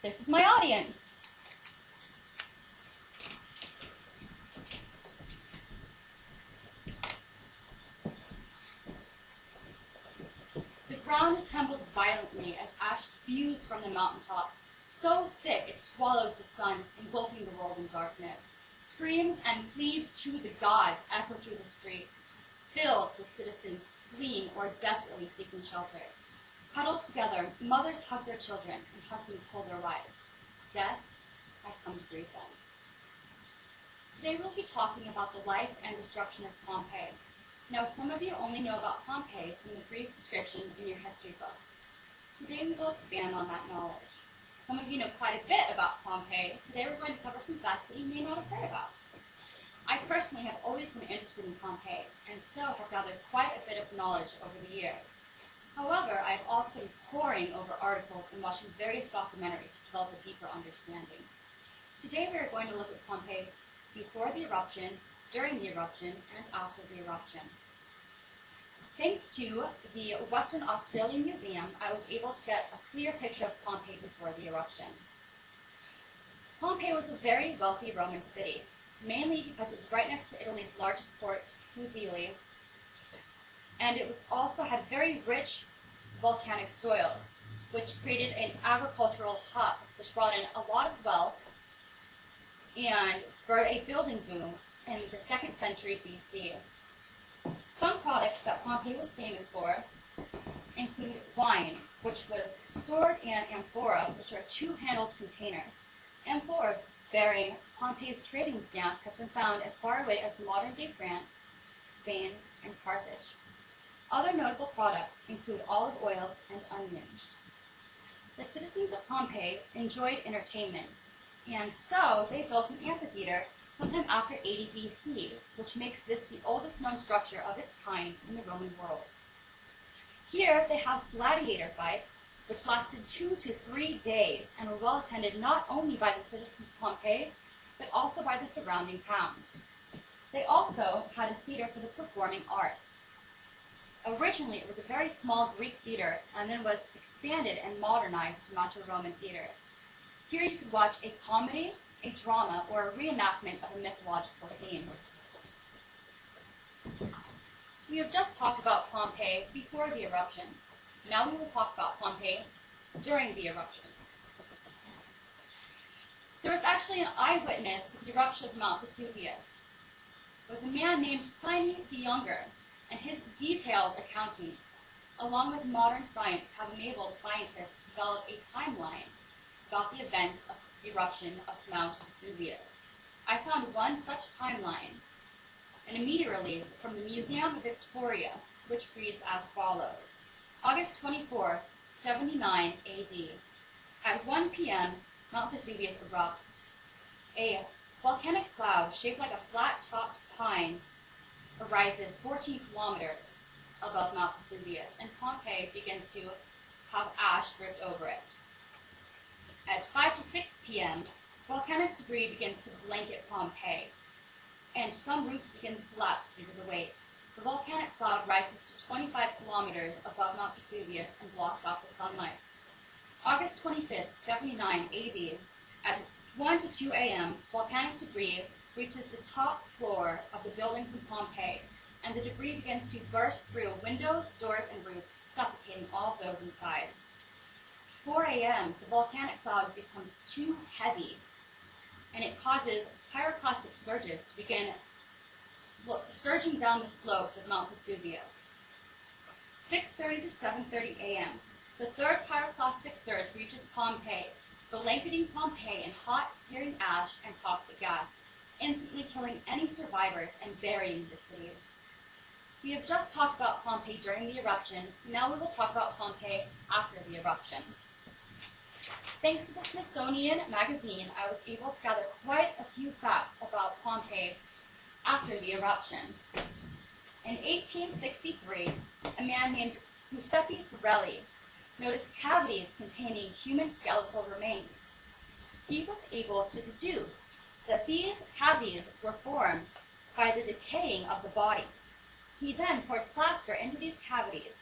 This is my audience. The ground trembles violently as ash spews from the mountaintop, so thick it swallows the sun, engulfing the world in darkness. Screams and pleas to the gods echo through the streets, filled with citizens fleeing or desperately seeking shelter. Huddled together, mothers hug their children and husbands hold their wives. Death has come to greet them. Today we'll be talking about the life and destruction of Pompeii. Now, some of you only know about Pompeii from the brief description in your history books. Today we will expand on that knowledge. Some of you know quite a bit about Pompeii. Today we're going to cover some facts that you may not have heard about. I personally have always been interested in Pompeii, and so have gathered quite a bit of knowledge over the years. However, I've also been poring over articles and watching various documentaries to develop a deeper understanding. Today we are going to look at Pompeii before the eruption, during the eruption, and after the eruption. Thanks to the Western Australian Museum, I was able to get a clear picture of Pompeii before the eruption. Pompeii was a very wealthy Roman city, mainly because it was right next to Italy's largest port, Puteoli, and it also had very rich volcanic soil, which created an agricultural hub, which brought in a lot of wealth and spurred a building boom in the 2nd century BC. Some products that Pompeii was famous for include wine, which was stored in amphora, which are two-handled containers. Amphora bearing Pompeii's trading stamp have been found as far away as modern-day France, Spain, and Carthage. Other notable products include olive oil and onions. The citizens of Pompeii enjoyed entertainment, and so they built an amphitheater sometime after 80 BC, which makes this the oldest known structure of its kind in the Roman world. Here they housed gladiator fights, which lasted 2 to 3 days and were well attended not only by the citizens of Pompeii, but also by the surrounding towns. They also had a theater for the performing arts. Originally, it was a very small Greek theater and then was expanded and modernized to match a Roman theater. Here you could watch a comedy, a drama, or a reenactment of a mythological scene. We have just talked about Pompeii before the eruption. Now we will talk about Pompeii during the eruption. There was actually an eyewitness to the eruption of Mount Vesuvius. It was a man named Pliny the Younger, and his detailed accountings, along with modern science, have enabled scientists to develop a timeline about the events of the eruption of Mount Vesuvius. I found one such timeline in a media release from the Museum of Victoria, which reads as follows. August 24, 79 AD. At 1 p.m., Mount Vesuvius erupts. A volcanic cloud shaped like a flat-topped pine arises 14 kilometers above Mount Vesuvius, and Pompeii begins to have ash drift over it. At 5 to 6 p.m., volcanic debris begins to blanket Pompeii, and some roofs begin to collapse due to the weight. The volcanic cloud rises to 25 kilometers above Mount Vesuvius and blocks off the sunlight. August 25th, 79 AD, at 1 to 2 a.m., volcanic debris reaches the top floor of the buildings in Pompeii, and the debris begins to burst through windows, doors, and roofs, suffocating all of those inside. 4 a.m., the volcanic cloud becomes too heavy, and it causes pyroclastic surges to begin surging down the slopes of Mount Vesuvius. 6:30 to 7:30 a.m., the third pyroclastic surge reaches Pompeii, blanketing Pompeii in hot, searing ash and toxic gas, instantly killing any survivors and burying the city. We have just talked about Pompeii during the eruption. Now we will talk about Pompeii after the eruption. Thanks to the Smithsonian Magazine, I was able to gather quite a few facts about Pompeii after the eruption. In 1863, a man named Giuseppe Ferrelli noticed cavities containing human skeletal remains. He was able to deduce that these cavities were formed by the decaying of the bodies. He then poured plaster into these cavities,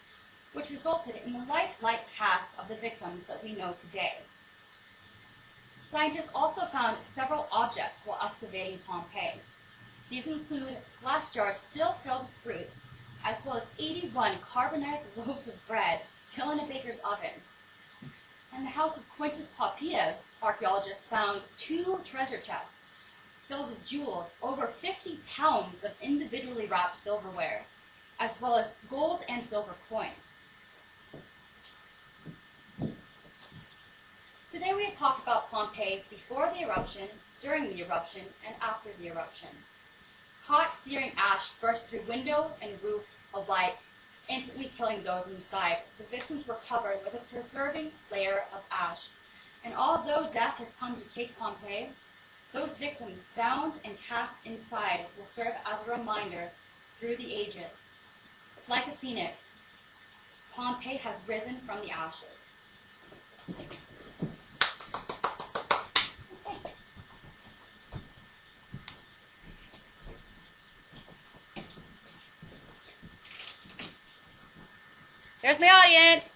which resulted in the lifelike casts of the victims that we know today. Scientists also found several objects while excavating Pompeii. These include glass jars still filled with fruit, as well as 81 carbonized loaves of bread still in a baker's oven. In the house of Quintus Poppaeus, archaeologists found 2 treasure chests filled with jewels, over 50 pounds of individually wrapped silverware, as well as gold and silver coins. Today we have talked about Pompeii before the eruption, during the eruption, and after the eruption. Hot, searing ash burst through window and roof alike, instantly killing those inside. The victims were covered with a preserving layer of ash. And although death has come to take Pompeii, those victims bound and cast inside will serve as a reminder through the ages. Like a phoenix, Pompeii has risen from the ashes. There's my audience.